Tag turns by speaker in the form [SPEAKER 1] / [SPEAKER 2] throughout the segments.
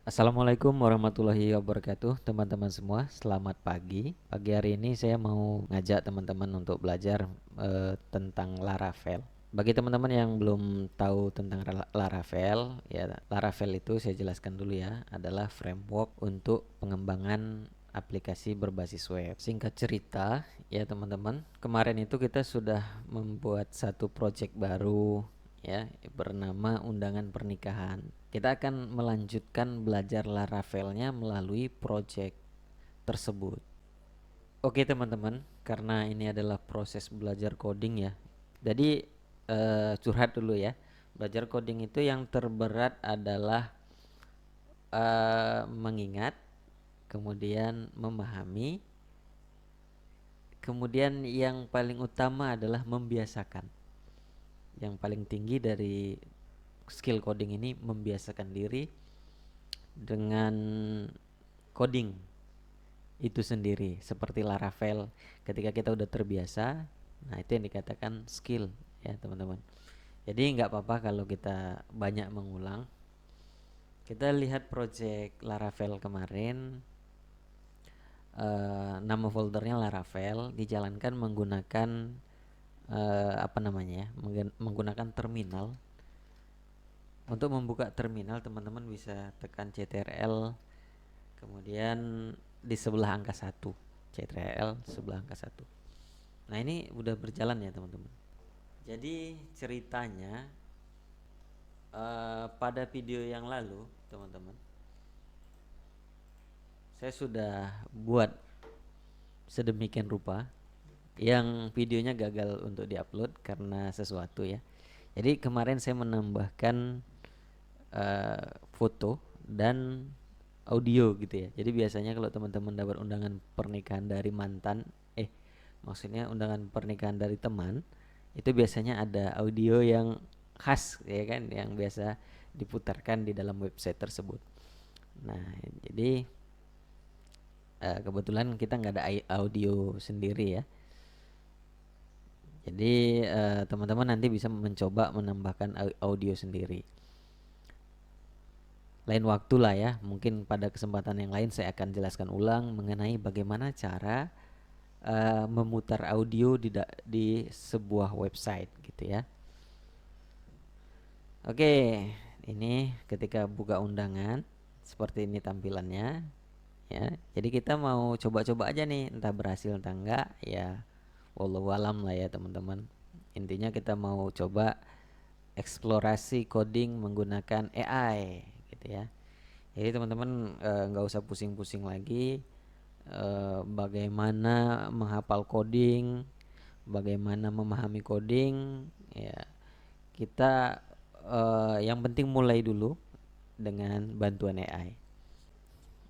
[SPEAKER 1] Assalamualaikum warahmatullahi wabarakatuh, teman-teman semua. Selamat pagi. Pagi hari ini saya mau ngajak teman-teman untuk belajar tentang Laravel. Bagi teman-teman yang belum tahu tentang Laravel, ya Laravel itu saya jelaskan dulu ya, adalah framework untuk pengembangan aplikasi berbasis web. Singkat cerita, ya teman-teman, kemarin itu kita sudah membuat satu project baru ya bernama undangan pernikahan. Kita akan melanjutkan belajar Laravelnya melalui project tersebut. Oke teman-teman, karena ini adalah proses belajar coding ya. Jadi curhat dulu ya. Belajar coding itu yang terberat adalah mengingat, kemudian memahami, kemudian yang paling utama adalah membiasakan. Yang paling tinggi dari skill coding ini membiasakan diri dengan coding itu sendiri. Seperti Laravel, ketika kita udah terbiasa, nah itu yang dikatakan skill ya teman-teman. Jadi nggak apa-apa kalau kita banyak mengulang. Kita lihat project Laravel kemarin, nama foldernya Laravel, dijalankan menggunakan apa namanya ya, menggunakan terminal. Untuk membuka terminal teman-teman bisa tekan CTRL, kemudian di sebelah angka 1, CTRL sebelah angka 1. Nah ini udah berjalan ya teman-teman. Jadi ceritanya pada video yang lalu teman-teman, saya sudah buat sedemikian rupa yang videonya gagal untuk diupload karena sesuatu ya. Jadi kemarin saya menambahkan foto dan audio gitu ya. Jadi biasanya kalau teman-teman dapat undangan pernikahan dari mantan, maksudnya undangan pernikahan dari teman, itu biasanya ada audio yang khas ya kan, yang biasa diputarkan di dalam website tersebut. Nah, jadi kebetulan kita nggak ada audio sendiri ya. Jadi teman-teman nanti bisa mencoba menambahkan audio sendiri. Lain waktu lah ya, mungkin pada kesempatan yang lain saya akan jelaskan ulang mengenai bagaimana cara memutar audio di sebuah website gitu ya. Oke, ini ketika buka undangan seperti ini tampilannya ya. Jadi kita mau coba-coba aja nih, entah berhasil entah enggak ya. Wallahu alam lah ya teman-teman. Intinya kita mau coba eksplorasi coding menggunakan AI gitu ya. Jadi teman-teman nggak usah pusing-pusing lagi bagaimana menghafal coding, bagaimana memahami coding ya. Kita yang penting mulai dulu dengan bantuan AI.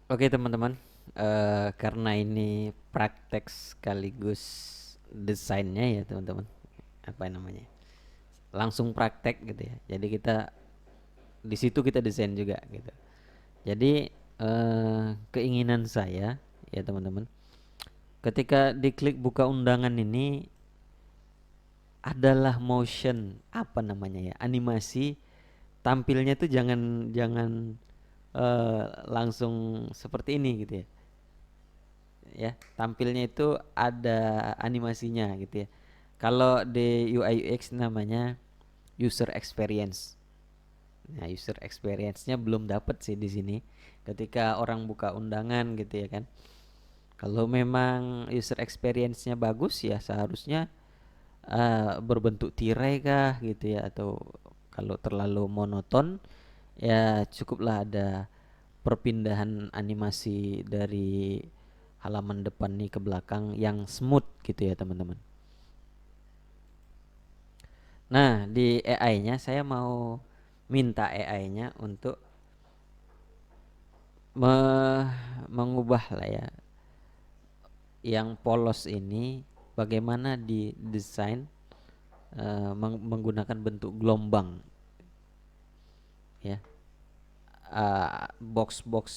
[SPEAKER 1] Oke teman-teman, karena ini praktek sekaligus desainnya ya teman-teman, apa namanya, langsung praktek gitu ya. Jadi kita di situ kita desain juga gitu. Jadi keinginan saya ya teman-teman, ketika diklik buka undangan ini adalah motion, apa namanya ya, animasi tampilnya tuh jangan jangan langsung seperti ini gitu ya. Ya, tampilnya itu ada animasinya gitu ya. Kalau di UI UX namanya user experience. Nah, user experience-nya belum dapat sih di sini. Ketika orang buka undangan gitu ya kan. Kalau memang user experience-nya bagus ya seharusnya berbentuk tirai kah gitu ya, atau kalau terlalu monoton ya cukuplah ada perpindahan animasi dari halaman depan nih ke belakang yang smooth gitu ya teman-teman. Nah di AI-nya saya mau minta AI-nya untuk mengubah lah ya yang polos ini, bagaimana didesain menggunakan bentuk gelombang ya, box-box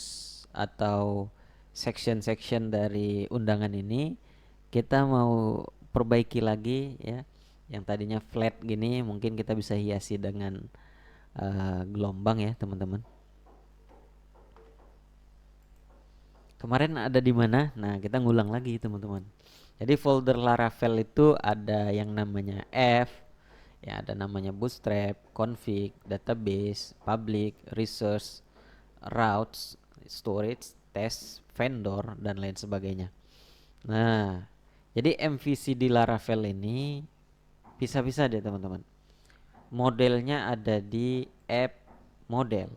[SPEAKER 1] atau section-section dari undangan ini kita mau perbaiki lagi ya. Yang tadinya flat gini mungkin kita bisa hiasi dengan gelombang ya teman-teman. Kemarin ada di mana? Nah, kita ngulang lagi teman-teman. Jadi folder Laravel itu ada yang namanya F, ya ada namanya bootstrap, config, database, public, resource, routes, storage, test, vendor, dan lain sebagainya. Nah, jadi MVC di Laravel ini bisa-bisa deh teman-teman. Modelnya ada di app model,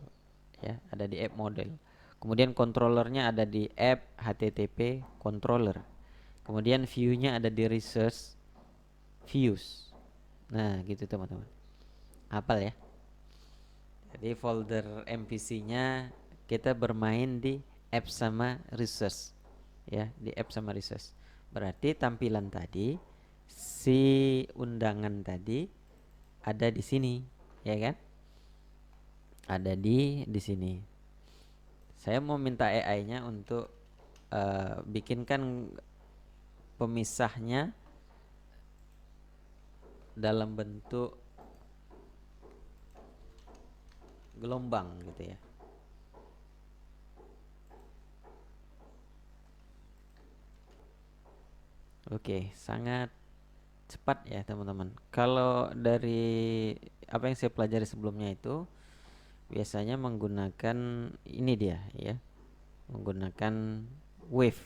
[SPEAKER 1] ya, ada di app model. Kemudian controllernya ada di app HTTP controller. Kemudian view-nya ada di resource views. Nah, gitu teman-teman. Hafal ya. Jadi folder MVC-nya kita bermain di app sama resource, ya, di app sama resource. Berarti tampilan tadi si undangan tadi ada di sini, ya kan? Ada di sini. Saya mau minta AI-nya untuk bikinkan pemisahnya dalam bentuk gelombang gitu ya. Oke, sangat cepat ya teman-teman. Kalau dari apa yang saya pelajari sebelumnya itu biasanya menggunakan ini dia ya, menggunakan wave.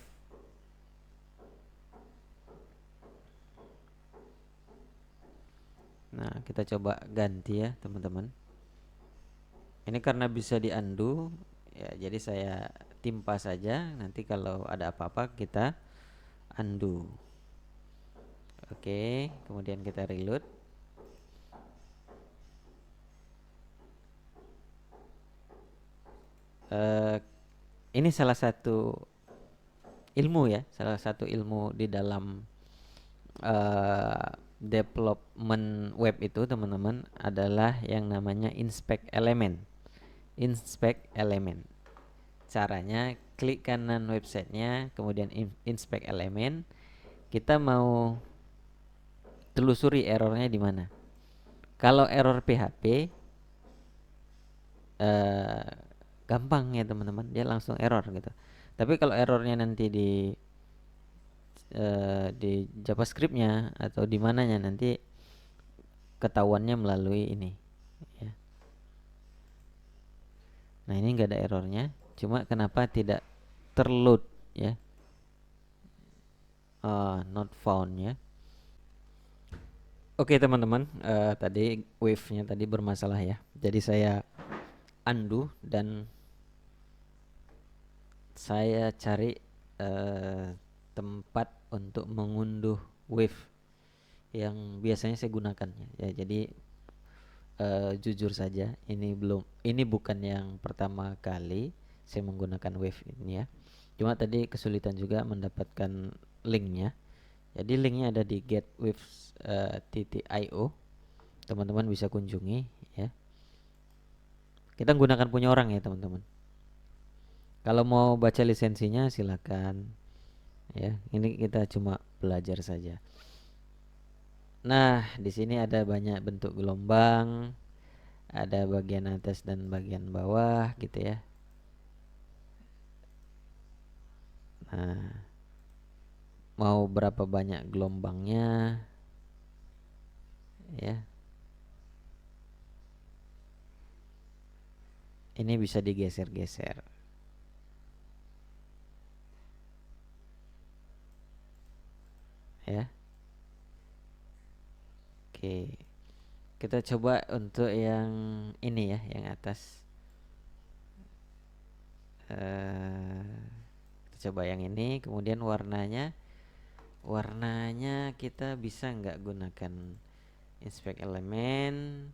[SPEAKER 1] Nah, kita coba ganti ya teman-teman. Ini karena bisa di undo ya, jadi saya timpa saja. Nanti kalau ada apa-apa kita undo. Oke, kemudian kita reload. Eh, ini salah satu ilmu ya, salah satu ilmu di dalam development web itu teman-teman adalah yang namanya inspect element. Inspect element. Caranya klik kanan websitenya, kemudian inspect element. Kita mau telusuri errornya di mana. Kalau error PHP eh, gampang ya teman-teman, dia langsung error gitu. Tapi kalau errornya nanti di JavaScript-nya atau di mananya nanti ketahuannya melalui ini ya. Nah, ini enggak ada errornya, cuma kenapa tidak terload ya. Not found ya. Oke teman-teman, tadi wave-nya tadi bermasalah ya. Jadi saya undo dan saya cari tempat untuk mengunduh wave yang biasanya saya gunakan ya. Jadi jujur saja ini bukan yang pertama kali saya menggunakan wave ini ya. Cuma tadi kesulitan juga mendapatkan linknya. Jadi linknya ada di getwaves.io. Teman-teman bisa kunjungi ya. Kita menggunakan punya orang ya teman-teman. Kalau mau baca lisensinya silakan ya. Ini kita cuma belajar saja. Nah, di sini ada banyak bentuk gelombang, ada bagian atas dan bagian bawah gitu ya. Nah, mau berapa banyak gelombangnya ya. Ini bisa digeser-geser ya. Oke. Kita coba untuk yang ini ya, yang atas. Kita coba yang ini, kemudian warnanya kita bisa nggak gunakan inspect element.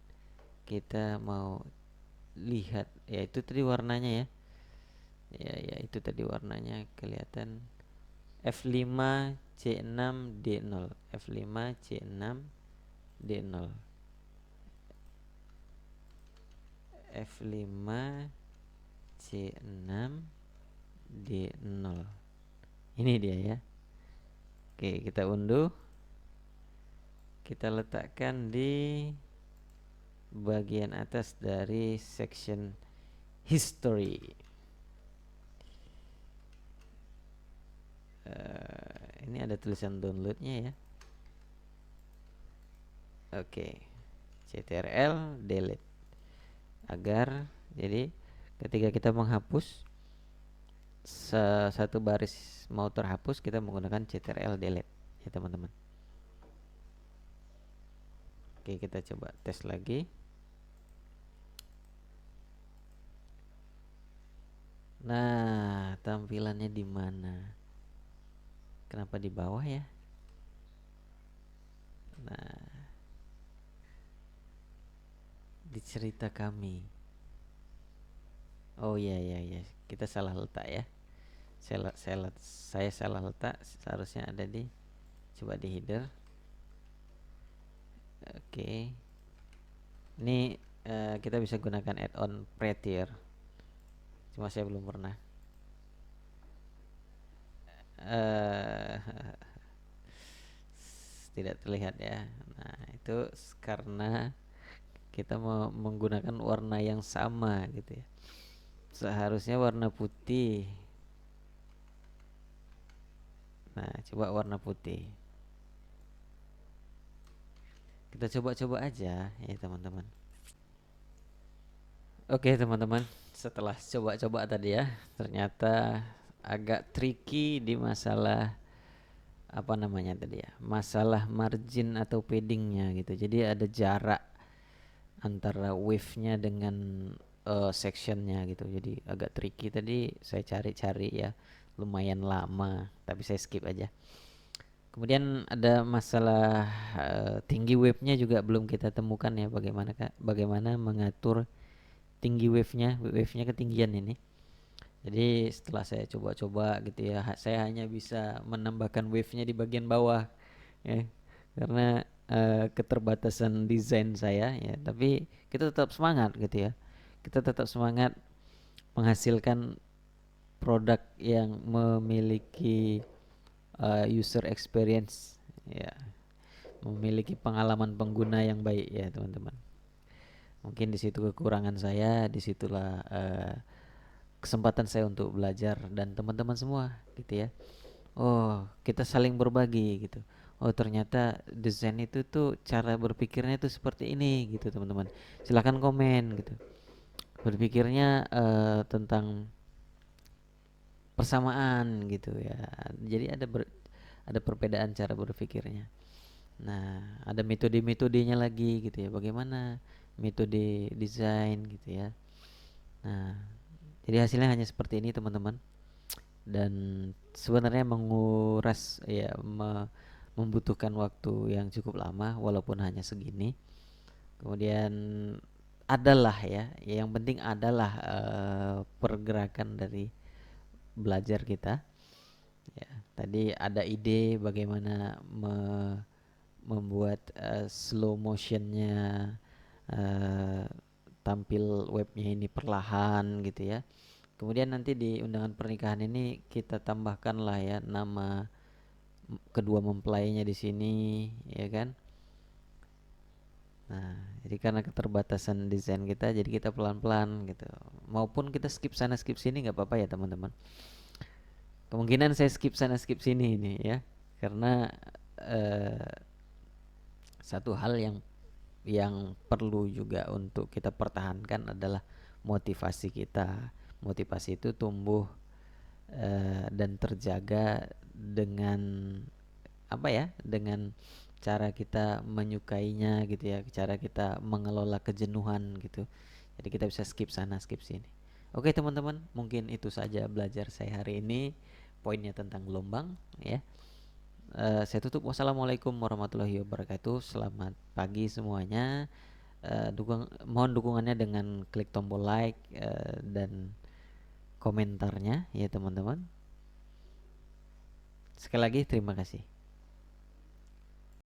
[SPEAKER 1] Kita mau lihat ya, itu tadi warnanya ya. Ya itu tadi warnanya kelihatan F5 C6 D0, F5 C6 D0, F5 C6 D0. Ini dia ya. Oke, kita unduh. Kita letakkan di bagian atas dari section history. ada tulisan downloadnya ya. Oke, CTRL delete agar jadi ketika kita menghapus satu baris mau terhapus, kita menggunakan CTRL delete ya teman-teman. Oke, kita coba tes lagi. Nah, tampilannya di mana? Kenapa di bawah ya? Nah, di cerita kami. Oh iya iya iya, kita salah letak ya. Saya salah letak, seharusnya ada di, coba di header. Oke. Ini kita bisa gunakan add-on Prettier. Cuma saya belum pernah. eh Tidak terlihat ya. Nah, itu karena kita mau menggunakan warna yang sama gitu ya. Seharusnya warna putih. Nah, coba warna putih. Kita coba-coba aja ya teman-teman. Oke teman-teman, setelah coba-coba tadi ya, ternyata agak tricky di masalah apa namanya tadi ya, masalah margin atau paddingnya gitu. Jadi ada jarak antara wave-nya dengan sectionnya gitu. Jadi agak tricky tadi, saya cari-cari ya, lumayan lama, tapi saya skip aja. Kemudian ada masalah tinggi wave-nya juga belum kita temukan ya, bagaimana mengatur tinggi wave-nya ketinggian ini. Jadi setelah saya coba-coba gitu ya, saya hanya bisa menambahkan wave-nya di bagian bawah ya, karena keterbatasan desain saya ya. Tapi kita tetap semangat gitu ya. Kita tetap semangat menghasilkan produk yang memiliki user experience ya, memiliki pengalaman pengguna yang baik ya teman-teman. Mungkin di situ kekurangan saya, disitulah kesempatan saya untuk belajar dan teman-teman semua gitu ya. Oh, kita saling berbagi gitu. Oh, ternyata desain itu tuh cara berpikirnya tuh seperti ini gitu teman-teman. Silahkan komen gitu. Berpikirnya tentang persamaan gitu ya. Jadi ada perbedaan cara berpikirnya. Nah, ada metode-metodenya lagi gitu ya. Bagaimana metode desain gitu ya. Nah, jadi hasilnya hanya seperti ini teman-teman. Dan sebenarnya menguras ya, membutuhkan waktu yang cukup lama walaupun hanya segini. Kemudian adalah ya, yang penting adalah pergerakan dari belajar kita. Ya, tadi ada ide bagaimana membuat slow motionnya, uh, tampil webnya ini perlahan gitu ya. Kemudian nanti di undangan pernikahan ini kita tambahkan lah ya nama kedua mempelainya di sini, ya kan? Nah, jadi karena keterbatasan desain kita, jadi kita pelan-pelan gitu. Maupun kita skip sana skip sini nggak apa-apa ya teman-teman. Kemungkinan saya skip sana skip sini ini ya, karena eh, satu hal yang perlu juga untuk kita pertahankan adalah motivasi kita. Motivasi itu tumbuh dan terjaga dengan apa ya? Dengan cara kita menyukainya gitu ya, cara kita mengelola kejenuhan gitu. Jadi kita bisa skip sana, skip sini. Oke teman-teman, mungkin itu saja belajar saya hari ini. Poinnya tentang gelombang ya. Saya tutup. Wassalamualaikum warahmatullahi wabarakatuh. Selamat pagi semuanya. Mohon dukungannya dengan klik tombol like dan komentarnya ya teman-teman. Sekali lagi terima kasih.